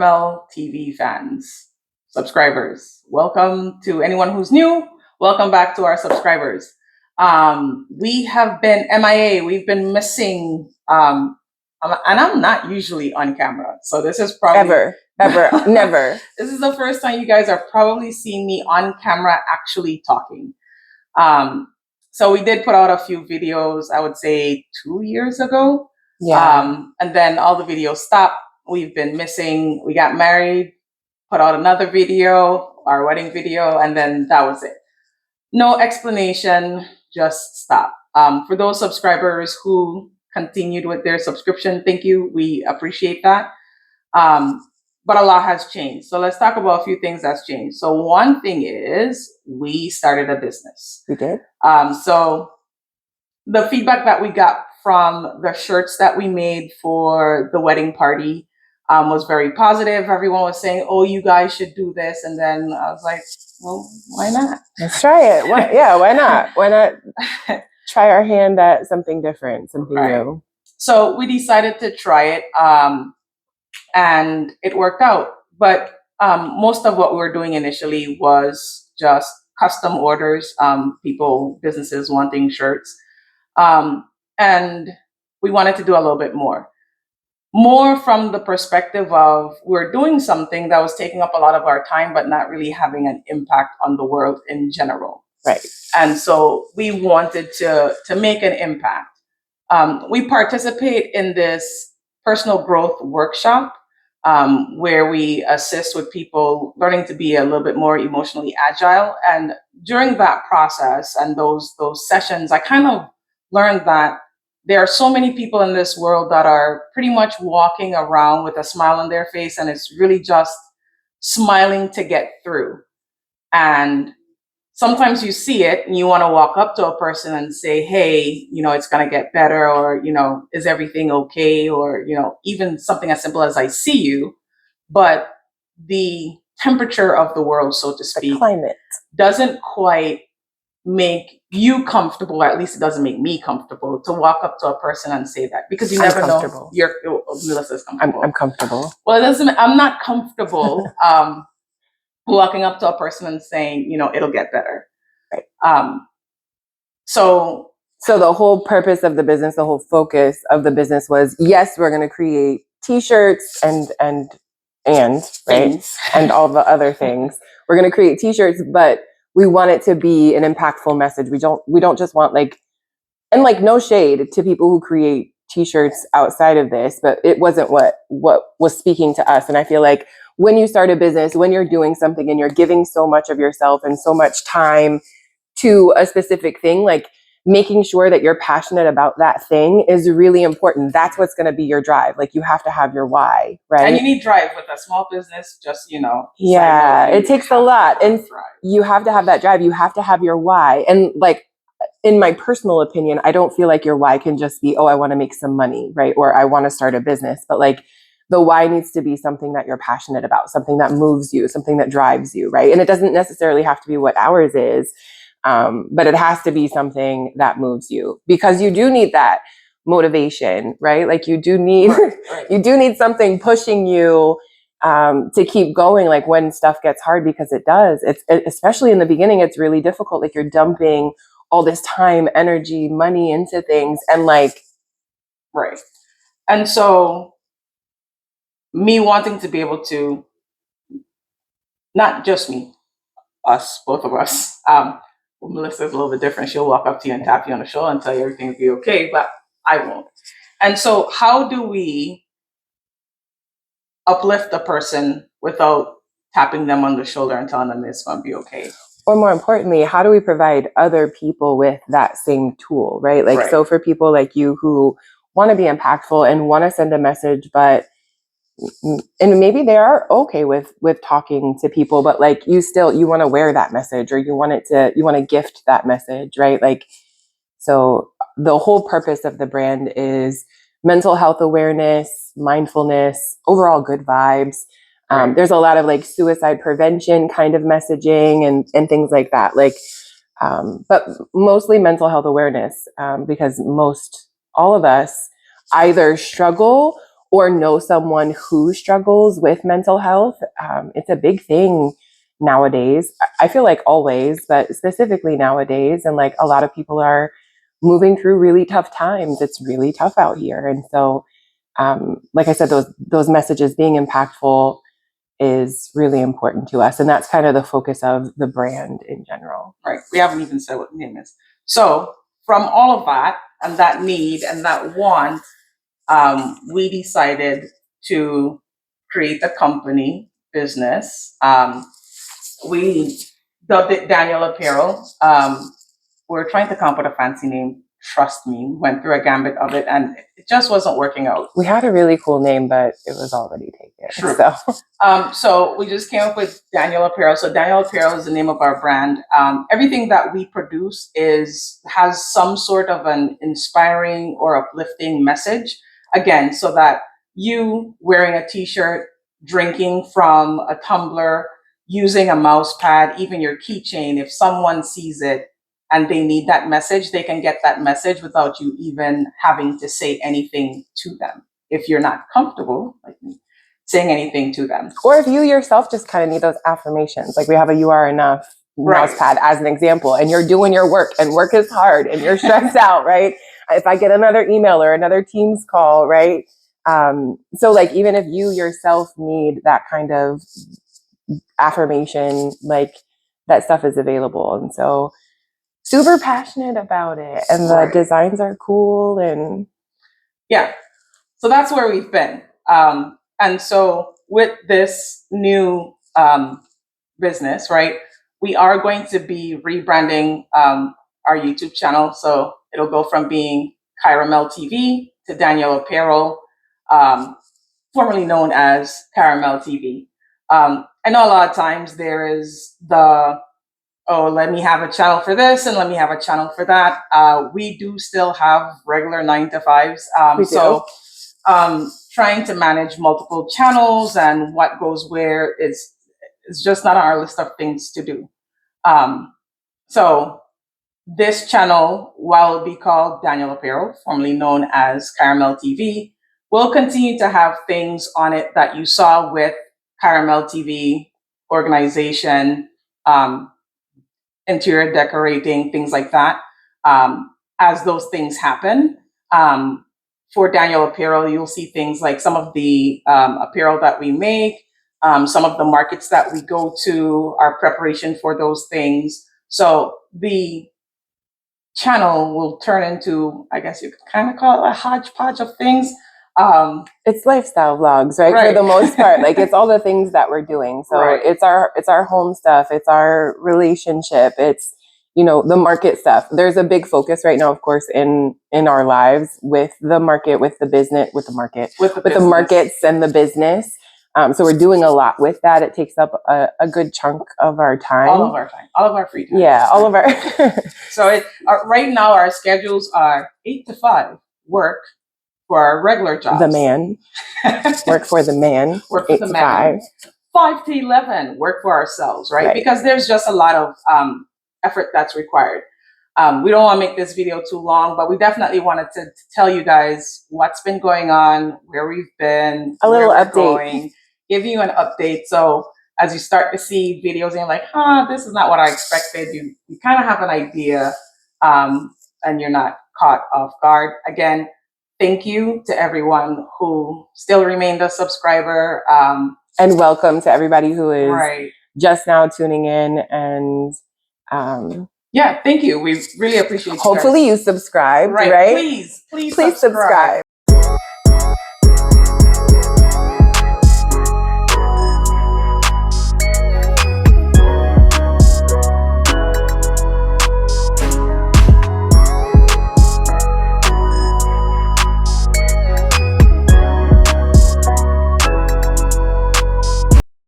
KyraMel TV fans, subscribers. Welcome to anyone who's new. Welcome back to our subscribers. We have been MIA. We've been missing, and I'm not usually on camera, so this is probably never. This is the first time you guys are probably seeing me on camera actually talking. So we did put out a few videos, I would say 2 years ago. Yeah. And then all the videos stopped. We've been missing. We got married, put out another video, our wedding video, and then that was it. No explanation, just stop. For those subscribers who continued with their subscription, thank you. We appreciate that. But a lot has changed. So let's talk about a few things that's changed. So one thing is we started a business. We did. So the feedback that we got from the shirts that we made for the wedding party was very positive. Everyone was saying, oh, you guys should do this. And then I was like, well, why not? Let's try it. Why not? Why not try our hand at something different, something new? So we decided to try it, and it worked out. But most of what we were doing initially was just custom orders, businesses wanting shirts. And we wanted to do a little bit more from the perspective of we're doing something that was taking up a lot of our time, but not really having an impact on the world in general. Right. And so we wanted to make an impact. We participate in this personal growth workshop where we assist with people learning to be a little bit more emotionally agile. And during that process and those sessions, I kind of learned that there are so many people in this world that are pretty much walking around with a smile on their face, and it's really just smiling to get through. And sometimes you see it and you want to walk up to a person and say, hey, it's going to get better, or, is everything okay? Or, even something as simple as I see you, but the temperature of the world, so to speak, the climate doesn't quite make you comfortable, or at least it doesn't make me comfortable to walk up to a person and say that, because you never know. Melissa's comfortable. I'm comfortable. Well, I'm not comfortable walking up to a person and saying, it'll get better. Right. So the whole purpose of the business, the whole focus of the business was, yes, we're going to create T-shirts and right, and all the other things. We're going to create T-shirts, but we want it to be an impactful message. We don't just want no shade to people who create T-shirts outside of this, but it wasn't what was speaking to us. And I feel like when you start a business, when you're doing something and you're giving so much of yourself and so much time to a specific thing, like making sure that you're passionate about that thing is really important. That's what's going to be your drive. Like, you have to have your why, right? And you need drive with a small business, just, Yeah, it takes a lot. And you have to have that drive. You have to have your why. And in my personal opinion, I don't feel like your why can just be, oh, I want to make some money, right? Or I want to start a business. But the why needs to be something that you're passionate about, something that moves you, something that drives you, right? And it doesn't necessarily have to be what ours is. But it has to be something that moves you, because you do need that motivation, right? Like, you do need, you do need something pushing you, to keep going, like when stuff gets hard, because it does. Especially in the beginning, it's really difficult. Like, you're dumping all this time, energy, money into things, and right. And so me wanting to be able to, not just me, us, both of us, Melissa's a little bit different. She'll walk up to you and tap you on the shoulder and tell you everything's be okay, but I won't. And so how do we uplift a person without tapping them on the shoulder and telling them it's going to be okay? Or more importantly, how do we provide other people with that same tool, right? Like, so for people like you who want to be impactful and want to send a message, and maybe they are okay with talking to people, but you want to wear that message, or you want to gift that message, right? So the whole purpose of the brand is mental health awareness, mindfulness, overall good vibes. There's a lot of suicide prevention kind of messaging and things like that. But mostly mental health awareness, because all of us either struggle or know someone who struggles with mental health. It's a big thing nowadays. I feel like always, but specifically nowadays. And like a lot of people are moving through really tough times. It's really tough out here. And so, like I said, those messages being impactful is really important to us. And that's kind of the focus of the brand in general. Right. We haven't even said what the name is. So from all of that and that need and that want, we decided to create a company business. We dubbed it Daniel Apparel. We're trying to come up with a fancy name. Trust me, went through a gambit of it and it just wasn't working out. We had a really cool name, but it was already taken. True. So, so we just came up with Daniel Apparel. So Daniel Apparel is the name of our brand. Everything that we produce has some sort of an inspiring or uplifting message. Again, so that you wearing a t-shirt, drinking from a tumbler, using a mouse pad, even your keychain, if someone sees it and they need that message, they can get that message without you even having to say anything to them. If you're not comfortable, like me, saying anything to them. Or if you yourself just kind of need those affirmations, like we have a "You Are Enough" mouse pad as an example, and you're doing your work and work is hard and you're stressed out, right? If I get another email or another Teams call, right? So like even if you yourself need that kind of affirmation, like that stuff is available. And so super passionate about it, and the designs are cool. And yeah, so that's where we've been. And so with this new business, right, we are going to be rebranding our YouTube channel. So it'll go from being KyraMel TV to Daniel Apparel, formerly known as KyraMel TV. I know a lot of times there is let me have a channel for this and let me have a channel for that. We do still have regular 9 to 5s. So trying to manage multiple channels and what goes where is just not on our list of things to do. So this channel, while it'll be called Daniel Apparel, formerly known as KyraMel TV, will continue to have things on it that you saw with KyraMel TV organization, interior decorating, things like that. As those things happen, for Daniel Apparel, you'll see things like some of the apparel that we make, some of the markets that we go to, our preparation for those things. So the channel will turn into, I guess you could kind of call it a hodgepodge of things. It's lifestyle vlogs, right? For the most part, like it's all the things that we're doing. So it's our home stuff, it's our relationship, it's, you know, the market stuff. There's a big focus right now, of course, in our lives with the market, with the business, with the markets and the business. So we're doing a lot with that. It takes up a good chunk of our time. All of our time, all of our free time. Yeah, all of our. So right now our schedules are 8 to 5 work for our regular jobs. The man. Work for the man. Work for the man. 5 to 11 work for ourselves, right? Because there's just a lot of effort that's required. We don't want to make this video too long, but we definitely wanted to tell you guys what's been going on, where we've been, a little update, give you an update. So as you start to see videos and you're like, this is not what I expected, you kind of have an idea, and you're not caught off guard. Again, thank you to everyone who still remained a subscriber. And welcome to everybody who is just now tuning in. And yeah, thank you. We really appreciate it. Hopefully you subscribe, right? Please subscribe.